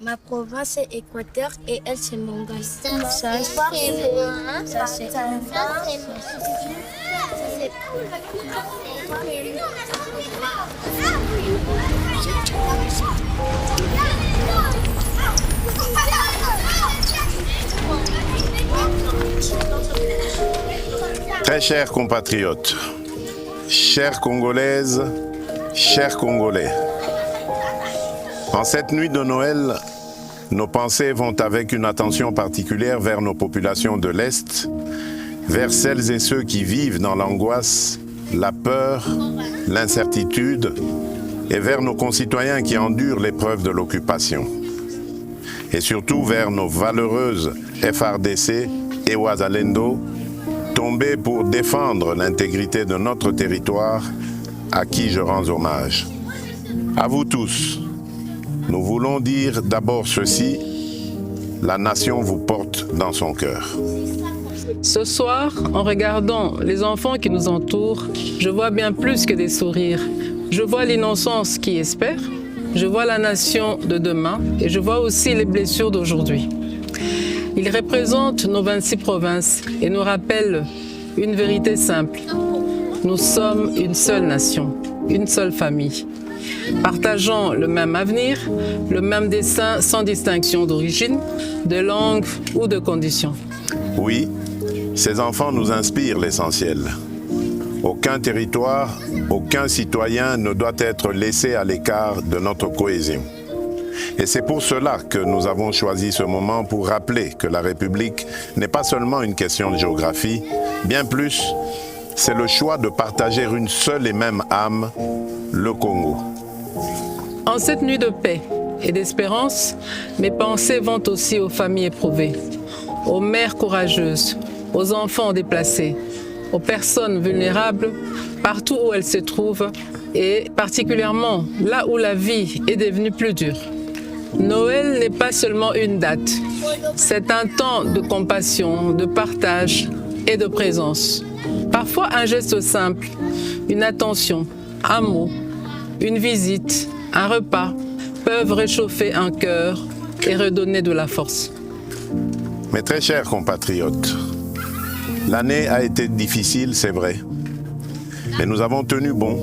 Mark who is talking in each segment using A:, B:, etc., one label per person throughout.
A: Ma province est Équateur et elle c'est Mongol.
B: Ça c'est moi.
A: Ça c'est
C: Très chers compatriotes, chères Congolaises, chers Congolais, en cette nuit de Noël, nos pensées vont avec une attention particulière vers nos populations de l'Est, vers celles et ceux qui vivent dans l'angoisse, la peur, l'incertitude, et vers nos concitoyens qui endurent l'épreuve de l'occupation. Et surtout vers nos valeureuses FARDC et Wazalendo, tombés pour défendre l'intégrité de notre territoire, à qui je rends hommage. À vous tous, nous voulons dire d'abord ceci, la nation vous porte dans son cœur.
D: Ce soir, en regardant les enfants qui nous entourent, je vois bien plus que des sourires. Je vois l'innocence qui espère, je vois la nation de demain et je vois aussi les blessures d'aujourd'hui. Ils représentent nos 26 provinces et nous rappellent une vérité simple. Nous sommes une seule nation, une seule famille, partageant le même avenir, le même destin sans distinction d'origine, de langue ou de condition.
C: Oui, ces enfants nous inspirent l'essentiel. Aucun territoire, aucun citoyen ne doit être laissé à l'écart de notre cohésion. Et c'est pour cela que nous avons choisi ce moment pour rappeler que la République n'est pas seulement une question de géographie, bien plus, c'est le choix de partager une seule et même âme, le Congo.
D: En cette nuit de paix et d'espérance, mes pensées vont aussi aux familles éprouvées, aux mères courageuses, aux enfants déplacés, aux personnes vulnérables, partout où elles se trouvent, et particulièrement là où la vie est devenue plus dure. Noël n'est pas seulement une date, c'est un temps de compassion, de partage et de présence. Parfois un geste simple, une attention, un mot, une visite, un repas peuvent réchauffer un cœur et redonner de la force.
C: Mes très chers compatriotes, l'année a été difficile, c'est vrai, mais nous avons tenu bon.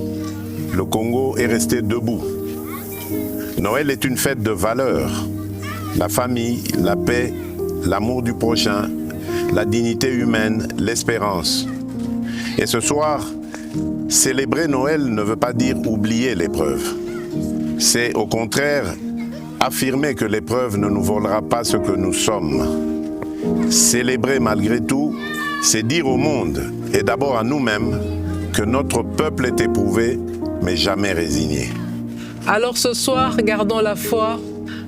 C: Le Congo est resté debout. Noël est une fête de valeurs. La famille, la paix, l'amour du prochain, la dignité humaine, l'espérance. Et ce soir, célébrer Noël ne veut pas dire oublier l'épreuve. C'est au contraire affirmer que l'épreuve ne nous volera pas ce que nous sommes. Célébrer malgré tout, c'est dire au monde, et d'abord à nous-mêmes, que notre peuple est éprouvé, mais jamais résigné.
D: Alors ce soir, gardons la foi,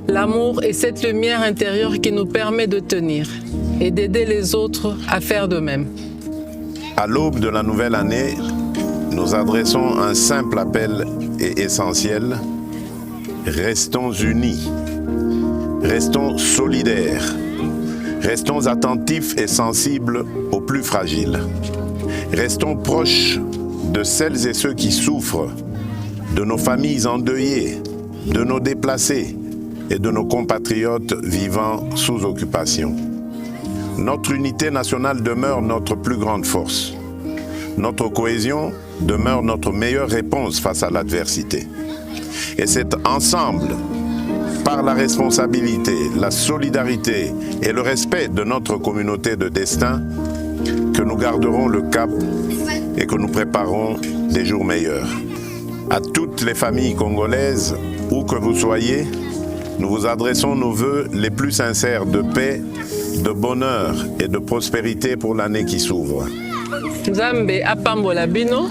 D: l'amour et cette lumière intérieure qui nous permet de tenir et d'aider les autres à faire de même.
C: À l'aube de la nouvelle année, nous adressons un simple appel et essentiel. Restons unis, restons solidaires, restons attentifs et sensibles aux plus fragiles. Restons proches de celles et ceux qui souffrent, de nos familles endeuillées, de nos déplacés et de nos compatriotes vivant sous occupation. Notre unité nationale demeure notre plus grande force. Notre cohésion demeure notre meilleure réponse face à l'adversité. Et c'est ensemble, par la responsabilité, la solidarité et le respect de notre communauté de destin, que nous garderons le cap et que nous préparons des jours meilleurs. À toutes les familles congolaises, où que vous soyez, nous vous adressons nos vœux les plus sincères de paix, de bonheur et de prospérité pour l'année qui s'ouvre.
D: Nzambe apambola bino,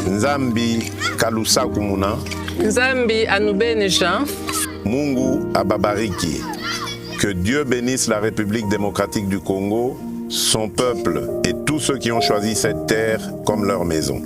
C: Nzambi kalusa kumuna,
D: Nzambe anubenesha,
C: Mungu ababariki. Que Dieu bénisse la République démocratique du Congo, son peuple et tous ceux qui ont choisi cette terre comme leur maison.